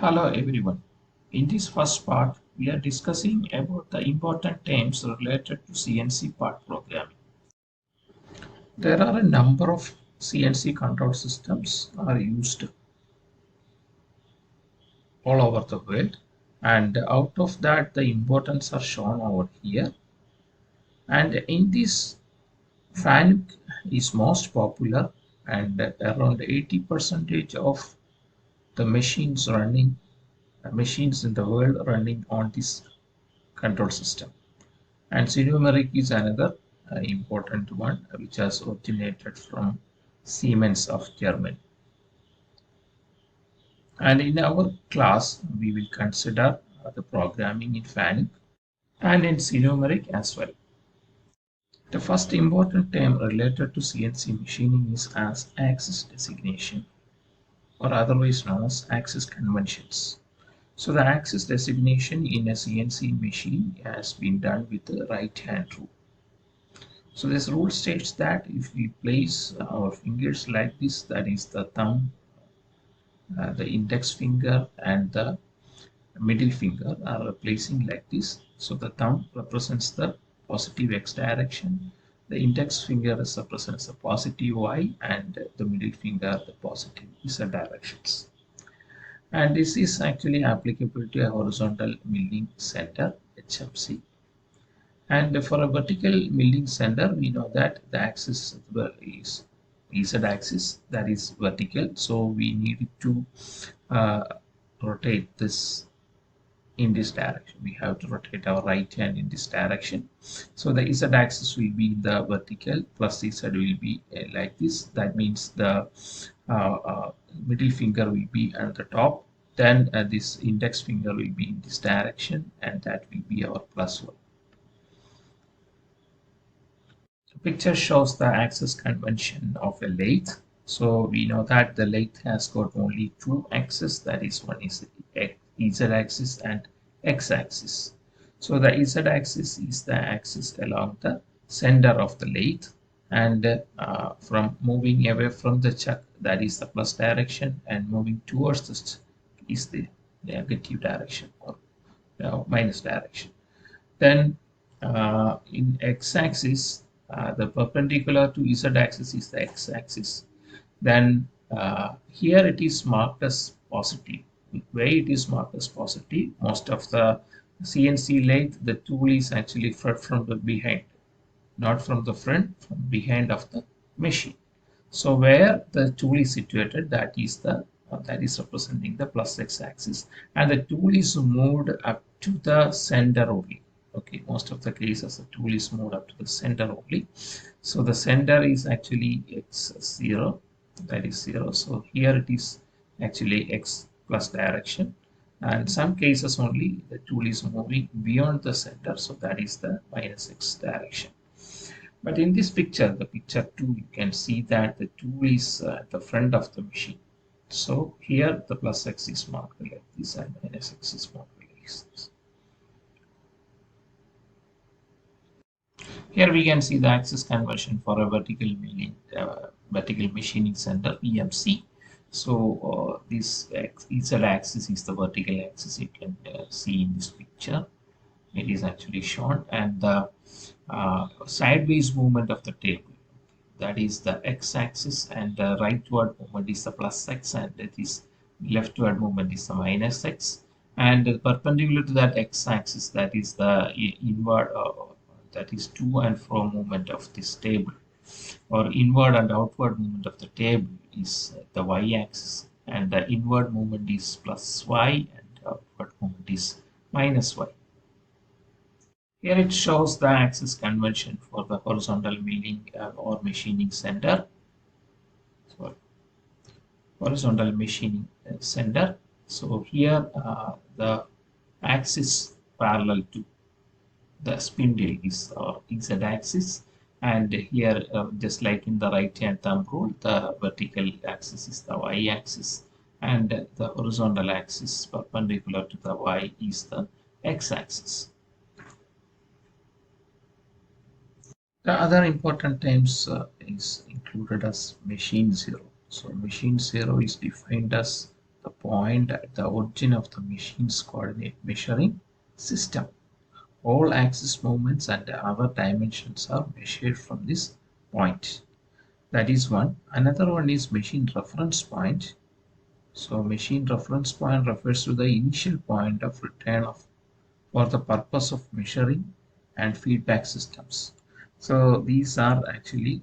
Hello everyone. In this first part, we are discussing about the important terms related to CNC part programming. There are a number of CNC control systems are used all over the world, and out of that the importance are shown over here. And in this, FANUC is most popular, and around 80% of the machines in the world running on this control system. And Sinomeric is another important one which has originated from Siemens of Germany. And in our class, we will consider the programming in FANUC and in Sinomeric as well. The first important term related to CNC machining is as axis designation, or otherwise known as axis conventions. So the axis designation in a CNC machine has been done with the right hand rule. So this rule states that if we place our fingers like this, that is the thumb, the index finger and the middle finger are placing like this. So the thumb represents the positive x direction, the index finger represents the positive y, and the middle finger the positive z directions. And this is actually applicable to a horizontal milling center, HMC. And for a vertical milling center, we know that the axis is z-axis, that is vertical. So we need to rotate this in this direction. We have to rotate our right hand in this direction. So the z-axis will be the vertical, plus z will be like this. That means the middle finger will be at the top. Then this index finger will be in this direction, and that will be our +1. Picture shows the axis convention of a lathe. So we know that the lathe has got only two axes, that is, one is Z axis and X axis. So the Z axis is the axis along the center of the lathe, and from moving away from the chuck, that is the plus direction, and moving towards the is the negative direction, or minus direction. Then in X axis, the perpendicular to Z axis is the X axis. Then here it is marked as positive. Why it is marked as positive? Most of the CNC lathe, the tool is actually from the behind, not from the front, from behind of the machine. So where the tool is situated, that is representing the plus X axis, and the tool is moved up to the center only. Okay, most of the cases the tool is moved up to the center only. So the center is actually x0, that is 0. So here it is actually x plus direction, and some cases only the tool is moving beyond the center, so that is the minus x direction. But in this picture, the picture 2, you can see that the tool is at the front of the machine. So here the plus x is marked like this and minus x is marked like this. Here we can see the axis conversion for a vertical machining center, VMC. So this Z axis is the vertical axis. You can see in this picture. It is actually shown, and the sideways movement of the table, that is the x-axis, and the rightward movement is the plus x, and this leftward movement is the minus x, and perpendicular to that x-axis, that is the inward, that is to and fro movement of this table, or inward and outward movement of the table is the y-axis, and the inward movement is plus y and outward movement is minus y. Here it shows the axis convention for the horizontal milling or machining center. So, horizontal machining center. So here the axis parallel to the spindle is z-axis, and here just like in the right hand thumb rule, the vertical axis is the y-axis, and the horizontal axis perpendicular to the y is the x-axis. The other important terms is included as machine zero. So machine zero is defined as the point at the origin of the machine's coordinate measuring system. All axis movements and other dimensions are measured from this point. That is one. Another one is machine reference point. So machine reference point refers to the initial point of return of for the purpose of measuring and feedback systems. So these are actually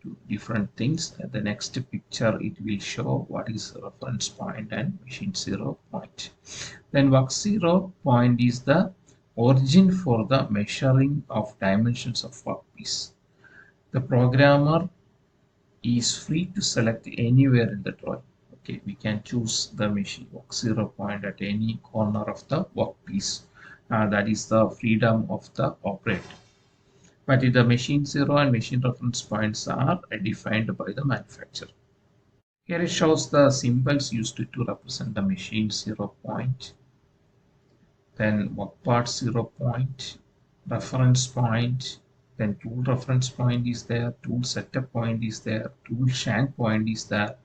two different things. The next picture it will show what is reference point and machine zero point. Then work zero point is the origin for the measuring of dimensions of workpiece. The programmer is free to select anywhere in the drawing. Okay, we can choose the machine work zero point at any corner of the workpiece. That is the freedom of the operator. But the machine zero and machine reference points are defined by the manufacturer. Here it shows the symbols used to represent the machine zero point, then work part 0 point, reference point, then tool reference point is there, tool setup point is there, tool shank point is there,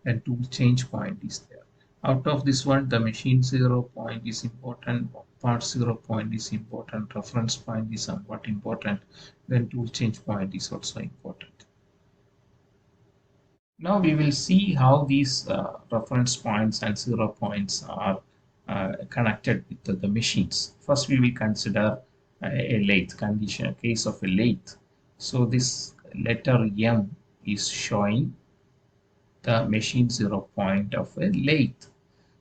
and tool change point is there. Out of this one, the machine 0 point is important, work part 0 point is important, reference point is somewhat important, then tool change point is also important. Now we will see how these reference points and 0 points are connected with the machines. First, we will consider a lathe condition, case of a lathe. So this letter M is showing the machine 0 point of a lathe.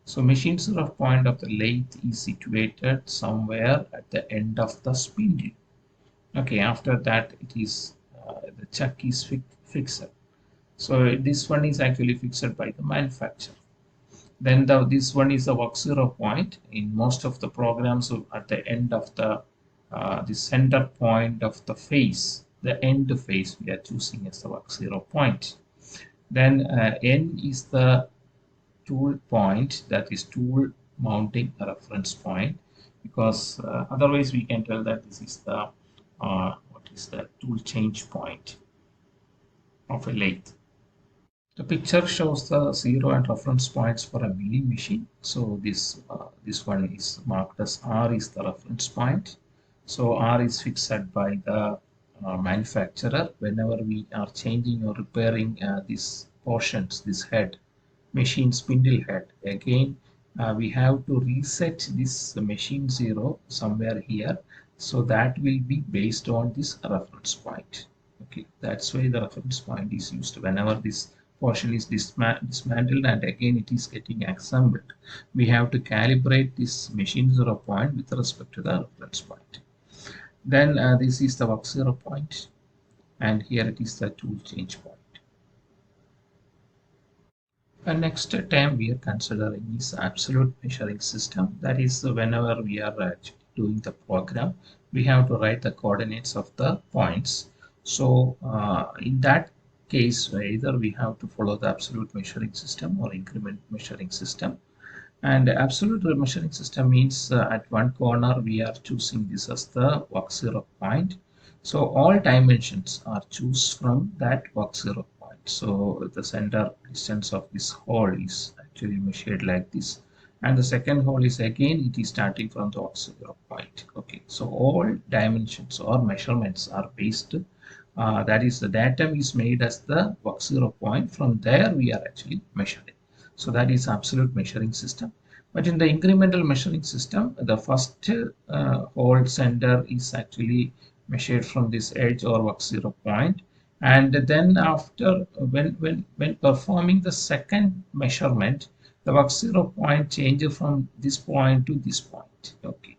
So machine 0 point of the lathe is situated somewhere at the end of the spindle. Okay, after that it is the chuck is fixed. So this one is actually fixed by the manufacturer. Then this one is the work 0 point. In most of the programs, at the end of the center point of the face, the end face, we are choosing as the work 0 point. Then N is the tool point, that is tool mounting reference point, because otherwise we can tell that this is the what is the tool change point of a lathe. The picture shows the 0 and reference points for a milling machine. So this one is marked as R is the reference point. So R is fixed by the manufacturer. Whenever we are changing or repairing these portions, this head, machine spindle head, again we have to reset this machine 0 somewhere here. So that will be based on this reference point. Okay, that's why the reference point is used whenever this portion is dismantled and again it is getting assembled. We have to calibrate this machine 0 point with respect to the reference point. Then this is the work 0 point, and here it is the tool change point. The next term we are considering is absolute measuring system. That is whenever we are actually doing the program, we have to write the coordinates of the points. So in that case, either we have to follow the absolute measuring system or increment measuring system. And absolute measuring system means at one corner we are choosing this as the work 0 point. So all dimensions are choose from that work 0 point. So the center distance of this hole is actually measured like this. And the second hole is again, it is starting from the work 0 point. Okay, so all dimensions or measurements are based that is the datum is made as the work 0 point. From there we are actually measuring. So that is absolute measuring system. But in the incremental measuring system, the first hole center is actually measured from this edge or work 0 point. And then after when performing the second measurement, the work 0 point changes from this point to this point. Okay,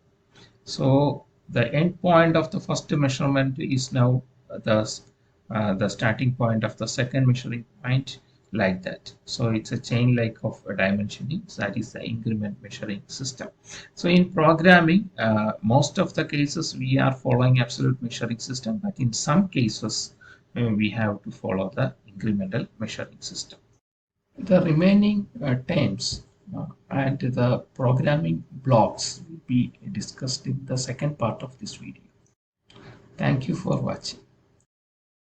so the end point of the first measurement is now the starting point of the second measuring point, like that. So it's a chain like of dimensioning. So that is the increment measuring system. So in programming, most of the cases we are following absolute measuring system, but in some cases we have to follow the incremental measuring system. The remaining terms and the programming blocks will be discussed in the second part of this video. Thank you for watching.